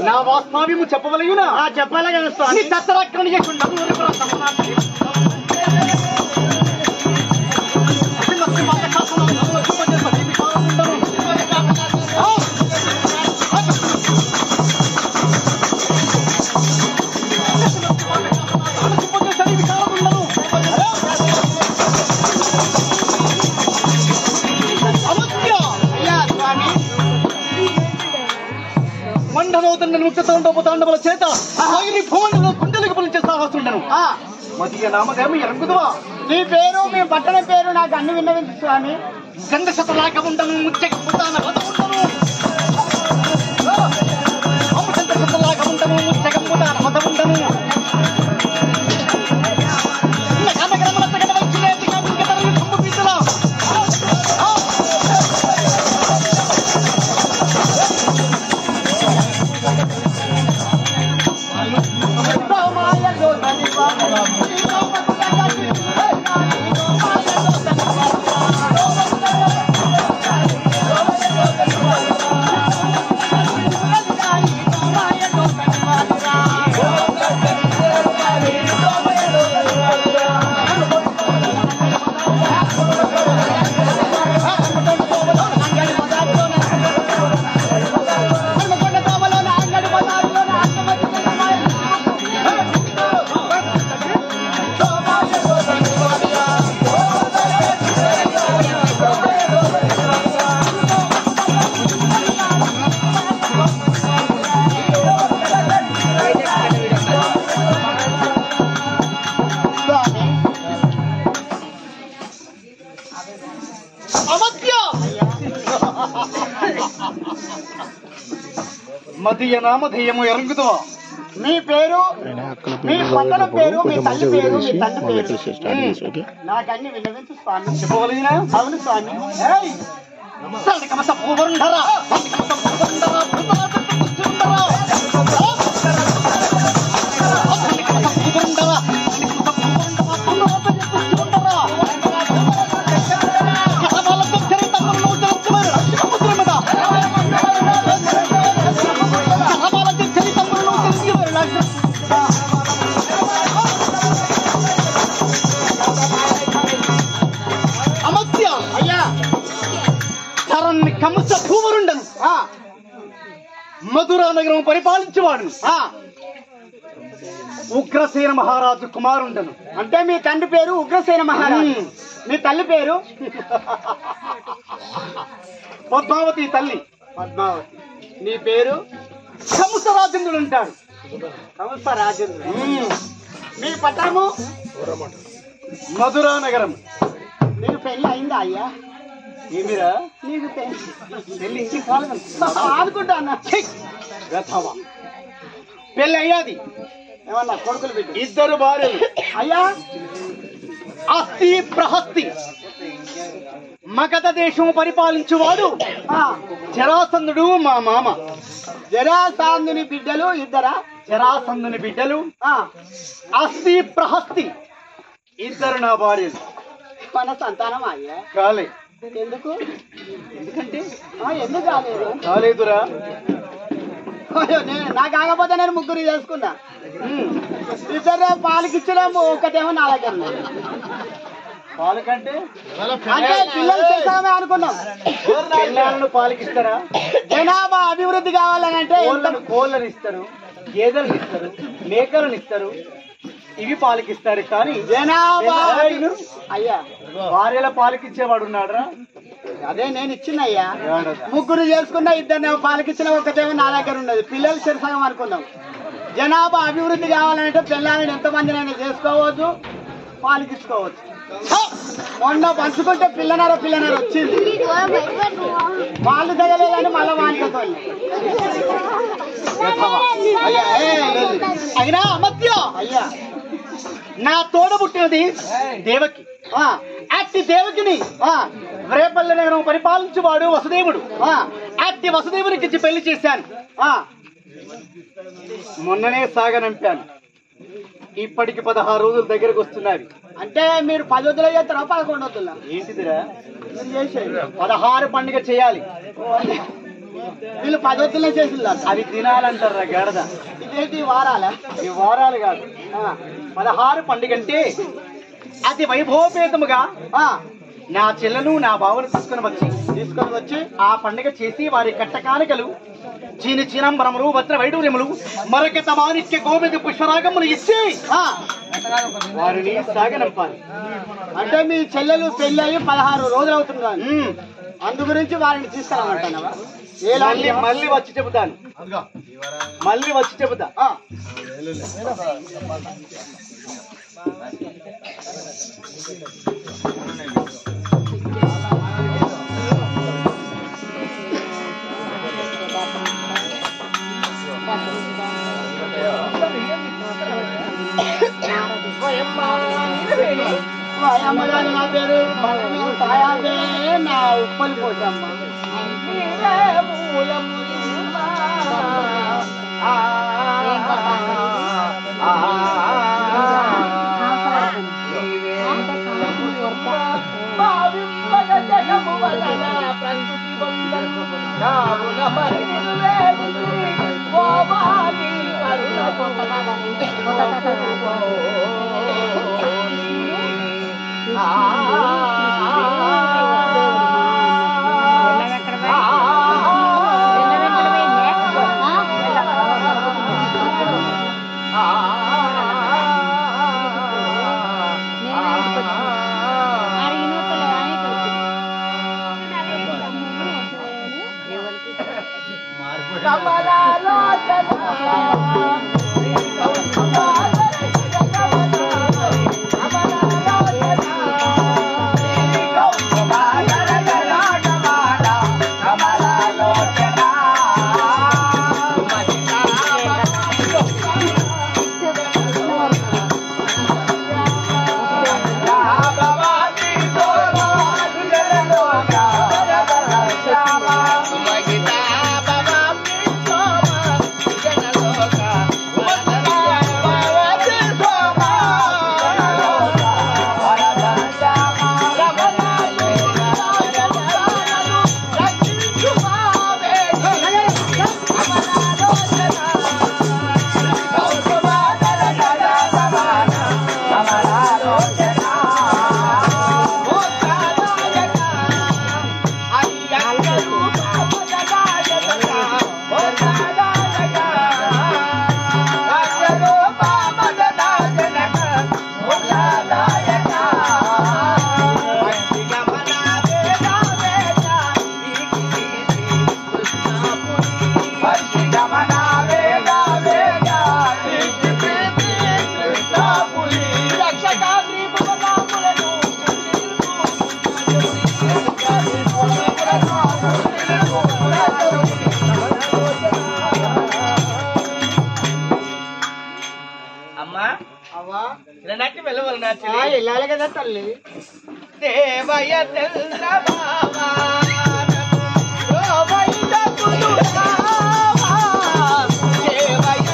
నా వాస్తవ్యము చెప్పవలయునా చెప్పాలి కదా స్వామి దత్తరాక్రమణ చేయకుండా ముక్తాండముల చేత భూమండలో కుండలకు పలించే సాహసుండను మధ్య నామధేమ ఎరుగుదువా నీ పేరు మీ పట్టణ పేరు నాకు అన్ని విన్నవించు స్వామి గంధ శతలాక ఉండను ముచ్చగంబుతాన వద ఉండను గంధ శతలాక ఉండను ముచ్చగంబుతాన వద ఉండను మధ్య నామధేయము ఎరుగుదువా మీ పేరు మీ పట్టణ పేరు మీ తల్లి పేరు మీ తండ్రి పేరు నాకు అన్ని విన్నవించు స్వామి చెప్పవలగినా అవును స్వామి మధురా నగరం పరిపాలించేవాడు ఉగ్రసేన మహారాజు కుమారుండను. అంటే మీ తండ్రి పేరు ఉగ్రసేన మహారాజు, మీ తల్లి పేరు పద్మావతి తల్లి. పద్మావతి. నీ పేరు కంసరాజేంద్రుడు అంటాడు. కంసరాజేంద్రుడు. మీ పట్టణము మధురా నగరం. నీకు పెళ్లి అయిందా అయ్యా? ఏమిరా నీకు పెళ్లి ఇంటికి కాలేదు ఆదుకుంటా అన్న. పెళ్లి అయ్యాది. ఏమన్నా కొడుకులు బిడ్డ? ఇద్దరు భార్యలు. అయ్యా అస్తి ప్రహస్తి మగధ దేశం పరిపాలించువాడు జరాసంధుడు మా మామ. జరాసంధుని బిడ్డలు ఇద్దరా? జరాసంధుని బిడ్డలు అస్తి ప్రహస్తి. ఇద్దరు నా భార్యలు. మన సంతానం అయ్యా కాలే. ఎందుకు? ఎందుకంటే ఎందుకు కాలేదు? కాలేదురా. నాకు కాకపోతే నేను ముగ్గురు చేసుకున్నా. ఇద్దరు పాలకిచ్చిన ఒకటేమో నా దగ్గర ఉన్నది. పాలకంటే అంటే పిల్లలు చేస్తామే అనుకున్నాం. పిల్లలను పాలకిస్తారా? జనాభా అభివృద్ధి కావాలని అంటే కోళ్ళని ఇస్తారు, గేదెలను ఇస్తారు, మేకలను ఇస్తారు, ఇవి పాలకిస్తారు. కానీ జనాభా అయ్యా భార్యల పాలకిచ్చేవాడు ఉన్నాడురా. అదే నేను ఇచ్చిన అయ్యా. ముగ్గురు చేసుకున్నా, ఇద్దరు పాలకిచ్చిన ఒకటేమో నా దగ్గర ఉన్నది. పిల్లలు సరిసగం అనుకున్నాం. జనాభా అభివృద్ధి కావాలంటే పిల్లలని ఎంతమందినైనా చేసుకోవచ్చు, పాలకిచ్చుకోవచ్చు. మొన్న పంచుకుంటే పిల్లనార వచ్చింది. వాళ్ళు తగలేదని మళ్ళీ వానికతో అయినా అమత్య అయ్యా నా తోడ పుట్టినది దేవకి. అట్టి దేవకిని రేపల్లి నగరం పరిపాలించువాడు వసుదేవుడు. అట్టి వసుదేవునికి ఇచ్చి పెళ్లి చేశాను. మొన్ననే సాగనంపాను. ఇప్పటికి 16 రోజులు దగ్గరకు వస్తున్నవి. అంటే మీరు 10 వద్దులో చేస్తారా 11 వద్దులా? ఏంటిదిరా? మీరు చేసేది 16 పండుగ చేయాలి. వీళ్ళు 10 వద్దులే చేసిందా? అవి తినాలంటారా గడద? ఇదేంటి వారాలా? ఈ వారాలు కాదు. 16 పండుగ అంటే అతి వైభవపేతముగా నా చెల్లెను నా బావను తీసుకొని వచ్చి ఆ పండుగ చేసి వారి కట్టకానికలు చీని చీనంబరములు వజ్ర వైడూర్యములు మరొక తమానిత్య గోవింద పుష్పరాగములు ఇచ్చి వారిని సాగనంపాలి. అంటే మీ చెల్లెలు పెళ్లి అయ్యి 16 రోజులు అవుతుంది. అందు గురించి వారిని తీసుకురామంటున్నావా? మళ్ళీ వచ్చి చెబుతాను. మళ్ళీ వచ్చి చెబుతా. అమ్మగారు నా పేరు సాయాదే నా ఉప్పలి పోచమ్మ. వెళ్ళాలి కదా తల్లి. దేవయ తెల్ల బాబా దేవయ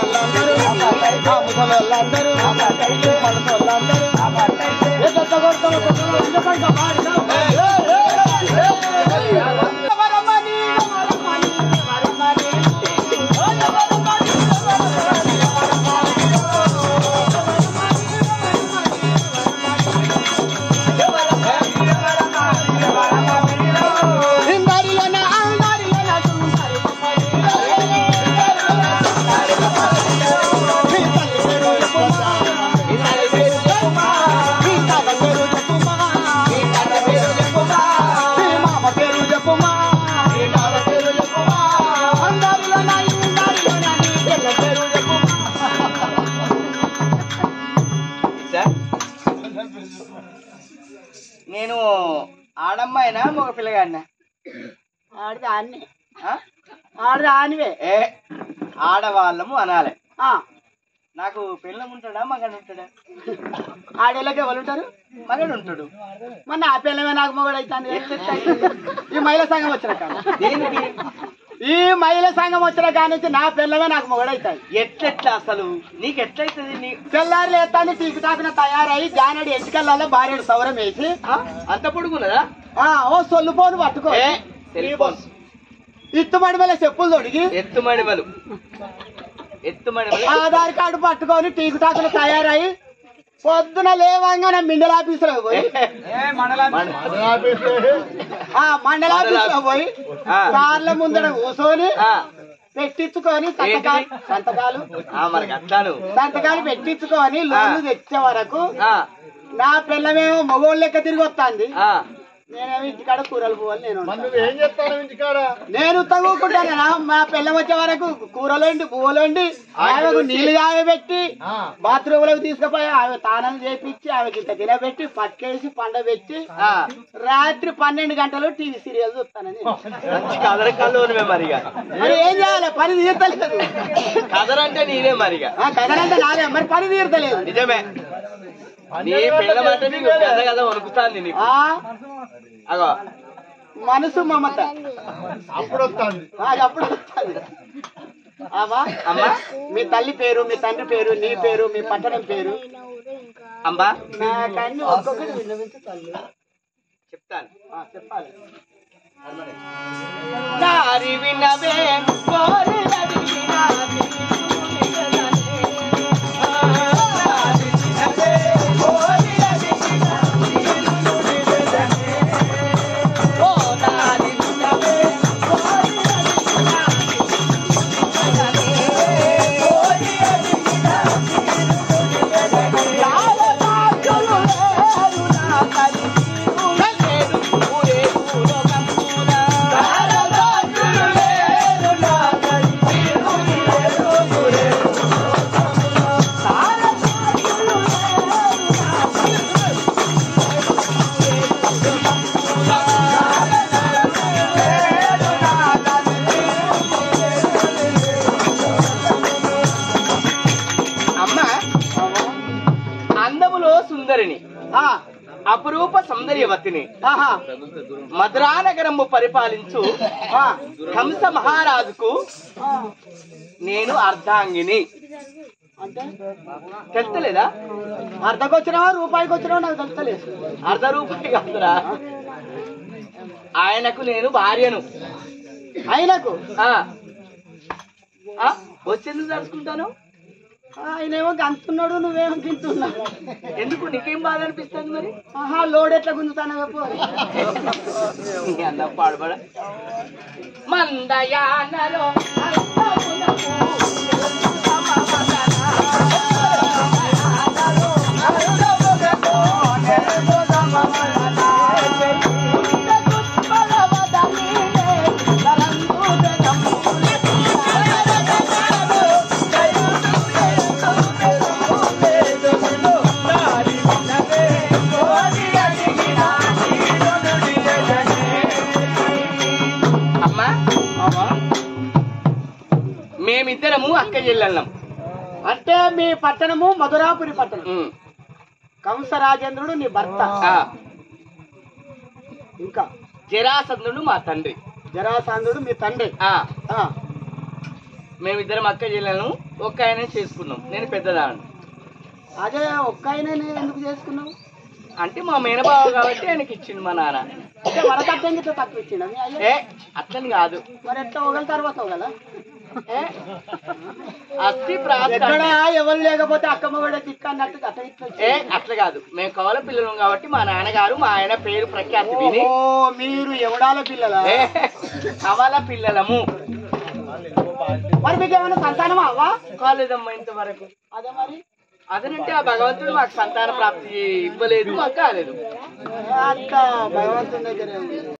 ముసలోళ్ళందరూ ఆ ముసలోళ్ళందరూ మనసోళ్ళందరూ ఎట్లా కొడతారు కొట్టలు ఎందుకంటే పాడినా నేను ఆడమ్మాయినా మగ పిల్లగాడినా? ఆడిది ఆన్నే ఆడిది ఆనివే ఏ ఆడవాళ్ళము అనాలి. నాకు పిల్లం ఉంటాడా మగడు ఉంటాడా? ఆడేళ్ళకి ఎవరు ఉంటారు? మగడు ఉంటాడు. మరి నా పిల్లమే నాకు మొగడు అవుతాను. ఈ మహిళా సంఘం వచ్చిన దేనికి? ఈ మహిళా సంఘం వచ్చిన కాడి నుంచి నా పిల్లమే నాకు మొగడు అవుతాయి. ఎట్లెట్లా అసలు నీకు ఎట్లయితుంది? నీ తెల్లారులు ఎత్తాన్ని టీకు టాకున తయారయ్యి జానడి ఎంటికల్లో భార్యడు సౌరం వేసి అంత పొడుగున్నదా? ఓ సొల్లుపోను పట్టుకో ఇత్తుమడి మీద చెప్పులు తొడిగి ఎత్తుమడిమలు ఆధార్ కార్డు పట్టుకొని టీకు టాకున తయారయ్యి పొద్దున లేవంగానే మిండల ఆఫీసులో పోయి మండల ఆఫీసులో పోయి కార్ల ముందర కూర్చొని పెట్టించుకొని సంతకాలు పెట్టించుకొని లోన్లు తెచ్చే వరకు నా పిల్లమేమో మగోళ్ళు లెక్క తిరిగి వస్తుంది. నేనేమో ఇంటికాడ కూరలు పోవాలి. నేను తగ్గుకుంటానా? మా పిల్లం వచ్చే వరకు కూరలోండి పువ్వులోండి ఆమెకు నీళ్లు కాయబెట్టి బాత్రూమ్ లోకి తీసుకుపోయి ఆమె తానం చేపించి ఆమెకి ఇంత తినబెట్టి పక్కేసి పండబెట్టి రాత్రి 12 గంటలు టీవీ సీరియల్ చూస్తానని. మరి ఏం చేయాలి? పని తీర్తలేదు. కదరంటే నీదే మరిగా. కదలంటే నాదే, మరి పని తీర్తలేదు. నిజమే. మనసు మమత అప్పుడు వస్తుంది. మీ తల్లి పేరు, మీ తండ్రి పేరు, నీ పేరు, మీ పట్టణం పేరు అంబా నాకన్నీ ఒక్కొక్కటి విన్నవించు తల్లి. చెప్తాను. చెప్పాలి. అపురూప సౌందర్యవతిని మధురానగరము పరిపాలించు కంస మహారాజుకు నేను అర్ధాంగిని. అంటే తెలుస్తలేదా? అర్ధకొచ్చినావా రూపాయికి వచ్చినావా నాకు తెలుస్తలేదు. అర్ధ రూపాయి కాదురా, ఆయనకు నేను భార్యను. ఆయనకు వచ్చేందుకు తలుచుకుంటాను. ఆయనేమో గంతున్నాడు, నువ్వేమో గింతున్నావు. ఎందుకు? నీకేం బాధ అనిపిస్తుంది మరి? లోడ్ ఎట్లా గుంజుతాను అన్న పాడబడ మందయానలో మేమిద్దరము అక్క చెల్లెళ్ళం. అంటే మీ పట్టణము మధురాపురి పట్టణం. కంసరాజేంద్రుడు నీ భర్త. ఇంకా జరాసంధుడు మా తండ్రి. జరాసంధుడు మీ తండ్రి. మేమిద్దరం అక్క చెల్లెలను ఒక్క ఆయన చేసుకున్నాం. నేను పెద్దదాన్ని. అదే ఒక్క ఆయన ఎందుకు చేసుకున్నావు? అంటే మా మేనబావ కాబట్టి ఆయనకి ఇచ్చింది మా నాన్న. అంటే వరకట్నం గిట్ల తక్కువ ఇచ్చిండ మీ అయ్య? అట్లని కాదు. మరి ఎట్లా ఒకళ్ళ తర్వాత ఒకలా అస్థి ప్రాప్తి ఎక్కడ ఎవరు లేకపోతే అక్కమ్మ కూడా తిక్క అన్నట్టు అట్లా ఇట్లా అట్లా కాదు. మేము కవల పిల్లలం కాబట్టి మా నాన్నగారు మా ఆయన పేరు ప్రఖ్యాతి విని మీరు ఎవడాల పిల్లలా? కవల పిల్లలము. మరి మీకు ఏమైనా సంతానమా అవ్వా? కాలేదమ్మా ఇంతవరకు. అదే మరి అదనంటే ఆ భగవంతుడు మాకు సంతాన ప్రాప్తి ఇవ్వలేదు, మాకు కాలేదు. అంత భగవంతుని దగ్గర